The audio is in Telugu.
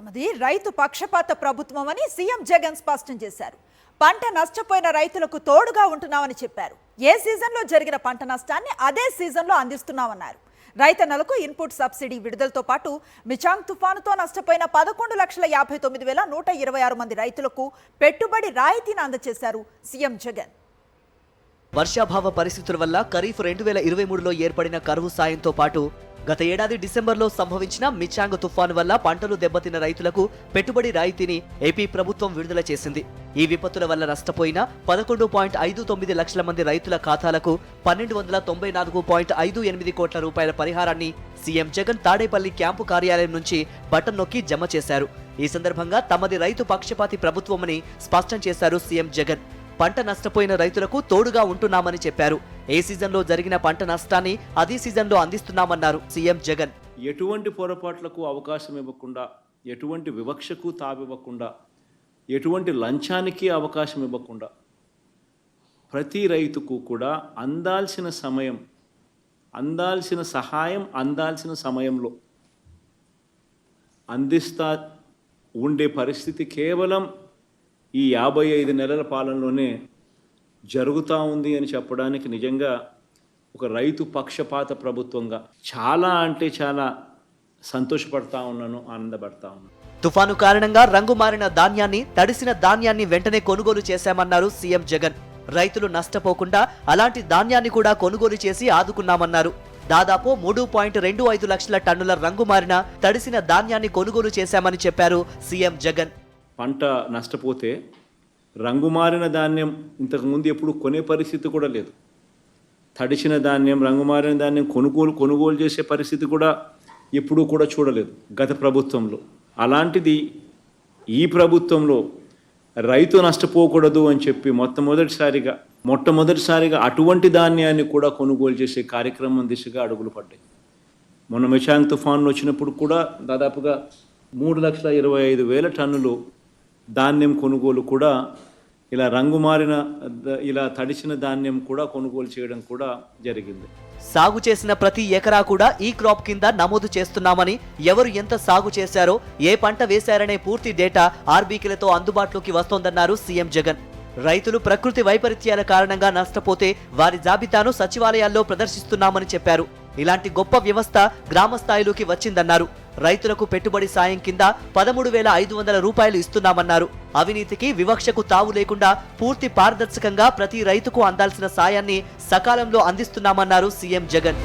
తమది రైతు పక్షపాత ప్రభుత్వం అని సీఎం జగన్ స్పష్టం చేశారు. పంట నష్టపోయిన రైతులకు తోడుగా ఉంటున్నామని చెప్పారు. ఏ సీజన్లో జరిగిన పంట నష్టాన్ని అదే సీజన్లో అందిస్తున్నామన్నారు. రైతన్నలకు ఇన్పుట్ సబ్సిడీ విడుదలతో పాటు మిచాంగ్ తుఫానుతో నష్టపోయిన 11,59,126 మంది రైతులకు పెట్టుబడి రాయితీని అందజేశారు సీఎం జగన్. వర్షాభావ పరిస్థితుల వల్ల ఖరీఫ్ 2023లో ఏర్పడిన కరువు సాయంతో పాటు గత ఏడాది డిసెంబర్లో సంభవించిన మిచాంగ్ తుఫాను వల్ల పంటలు దెబ్బతిన్న రైతులకు పెట్టుబడి రాయితీని ఏపీ ప్రభుత్వం విడుదల చేసింది. ఈ విపత్తుల వల్ల నష్టపోయిన 11.59 లక్షల మంది రైతుల ఖాతాలకు 1294.58 కోట్ల రూపాయల పరిహారాన్ని సీఎం జగన్ తాడేపల్లి క్యాంపు కార్యాలయం నుంచి బటన్ నొక్కి జమ చేశారు. ఈ సందర్భంగా తమది రైతు పక్షపాతి ప్రభుత్వమని స్పష్టం చేశారు సీఎం జగన్. పంట నష్టపోయిన రైతులకు తోడుగా ఉంటున్నామని చెప్పారు. ఏ సీజన్లో జరిగిన పంట నష్టాన్ని అదే సీజన్లో అందిస్తున్నామన్నారు సీఎం జగన్. ఎటువంటి పొరపాట్లకు అవకాశం ఇవ్వకుండా, ఎటువంటి వివక్షకు తావివ్వకుండా, ఎటువంటి లంచానికి అవకాశం ఇవ్వకుండా ప్రతి రైతుకు కూడా అందాల్సిన సమయం, అందాల్సిన సహాయం అందాల్సిన సమయంలో అందిస్తా ఉండే పరిస్థితి కేవలం ఈ 55 నెలల పాలనలోనే జరుగుతూ ఉంది అని చెప్పడానికి నిజంగా ఒక రైతు పక్షపాత ప్రభుత్వంగా చాలా అంటే చాలా సంతోషపడతా ఉన్నాను, ఆనందపడతా ఉన్నాను. తుఫాను కారణంగా రంగు మారిన ధాన్యాన్ని, తడిసిన ధాన్యాన్ని వెంటనే కొనుగోలు చేశామన్నారు సీఎం జగన్. రైతులు నష్టపోకుండా అలాంటి ధాన్యాన్ని కూడా కొనుగోలు చేసి ఆదుకున్నామన్నారు. దాదాపు 3.25 లక్షల టన్నుల రంగు మారిన, తడిసిన ధాన్యాన్ని కొనుగోలు చేశామని చెప్పారు సీఎం జగన్. పంట నష్టపోతే రంగు మారిన ధాన్యం ఇంతకుముందు ఎప్పుడు కొనే పరిస్థితి కూడా లేదు. తడిసిన ధాన్యం, రంగు మారిన ధాన్యం కొనుగోలు చేసే పరిస్థితి కూడా ఎప్పుడూ కూడా చూడలేదు గత ప్రభుత్వంలో. అలాంటిది ఈ ప్రభుత్వంలో రైతు నష్టపోకూడదు అని చెప్పి మొట్టమొదటిసారిగా అటువంటి ధాన్యాన్ని కూడా కొనుగోలు చేసే కార్యక్రమం దిశగా అడుగులు పడ్డాయి. మొన్న మిచాంగ్ తుఫాను వచ్చినప్పుడు కూడా దాదాపుగా 3,25,000 టన్నులు ధాన్యం కొనుగోలు కూడా ఇలా రంగు మారిన, ఇలా తడిసిన ధాన్యం కూడా కొనుగోలు చేయడం కూడా జరిగింది. సాగు చేసిన ప్రతి ఎకరా కూడా ఈ క్రాప్ కింద నమోదు చేస్తున్నామని, ఎవరు ఎంత సాగు చేశారో, ఏ పంట వేశారనే పూర్తి డేటా ఆర్బీకేలతో అందుబాటులోకి వస్తోందన్నారు సీఎం జగన్. రైతులు ప్రకృతి వైపరీత్యాల కారణంగా నష్టపోతే వారి జాబితాను సచివాలయాల్లో ప్రదర్శిస్తున్నామని చెప్పారు. ఇలాంటి గొప్ప వ్యవస్థ గ్రామ స్థాయిలోకి వచ్చిందన్నారు. రైతులకు పెట్టుబడి సాయం కింద 13,500 రూపాయలు ఇస్తున్నామన్నారు. అవినీతికి, వివక్షకు తావు లేకుండా పూర్తి పారదర్శకంగా ప్రతి రైతుకు అందాల్సిన సాయాన్ని సకాలంలో అందిస్తున్నామన్నారు సీఎం జగన్.